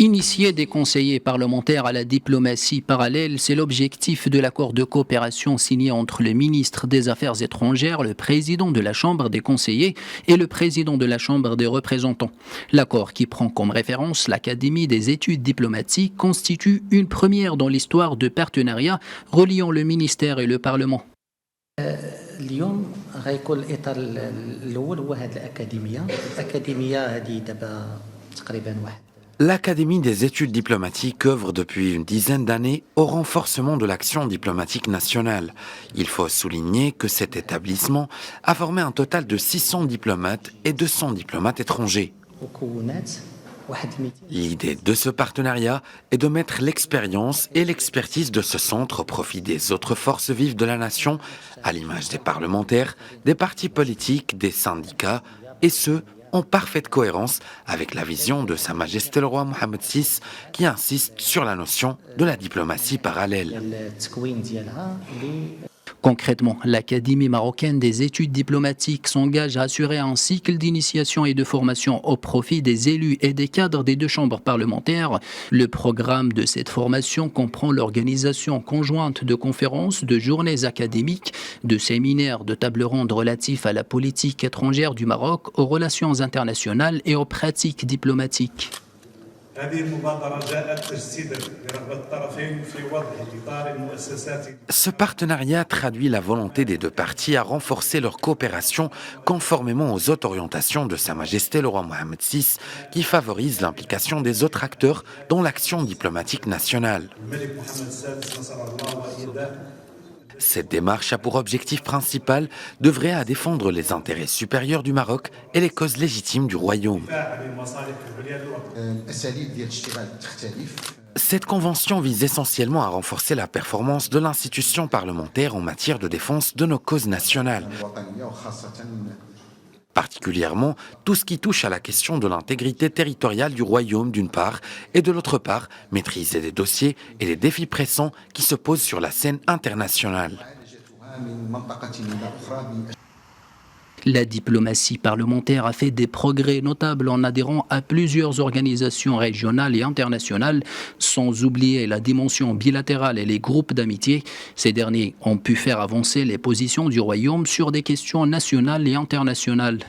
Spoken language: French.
Initier des conseillers parlementaires à la diplomatie parallèle, c'est l'objectif de l'accord de coopération signé entre le ministre des Affaires étrangères, le président de la Chambre des conseillers et le président de la Chambre des représentants. L'accord, qui prend comme référence l'Académie des études diplomatiques, constitue une première dans l'histoire de partenariat reliant le ministère et le Parlement. اليوم غيكون الاطار الاول هو هذه الاكاديميه هذه دابا تقريبا واحد. L'Académie des études diplomatiques œuvre depuis une dizaine d'années au renforcement de l'action diplomatique nationale. Il faut souligner que cet établissement a formé un total de 600 diplomates et 200 diplomates étrangers. L'idée de ce partenariat est de mettre l'expérience et l'expertise de ce centre au profit des autres forces vives de la nation, à l'image des parlementaires, des partis politiques, des syndicats, et ce, en parfaite cohérence avec la vision de Sa Majesté le roi Mohammed VI qui insiste sur la notion de la diplomatie parallèle. Concrètement, l'Académie marocaine des études diplomatiques s'engage à assurer un cycle d'initiation et de formation au profit des élus et des cadres des deux chambres parlementaires. Le programme de cette formation comprend l'organisation conjointe de conférences, de journées académiques, de séminaires, de tables rondes relatifs à la politique étrangère du Maroc, aux relations internationales et aux pratiques diplomatiques. Ce partenariat traduit la volonté des deux parties à renforcer leur coopération conformément aux hautes orientations de Sa Majesté le roi Mohammed VI qui favorise l'implication des autres acteurs dans l'action diplomatique nationale. Cette démarche a pour objectif principal d'œuvrer à défendre les intérêts supérieurs du Maroc et les causes légitimes du royaume. Cette convention vise essentiellement à renforcer la performance de l'institution parlementaire en matière de défense de nos causes nationales. Particulièrement tout ce qui touche à la question de l'intégrité territoriale du royaume d'une part et de l'autre part, maîtriser des dossiers et les défis pressants qui se posent sur la scène internationale. La diplomatie parlementaire a fait des progrès notables en adhérant à plusieurs organisations régionales et internationales, sans oublier la dimension bilatérale et les groupes d'amitié. Ces derniers ont pu faire avancer les positions du royaume sur des questions nationales et internationales.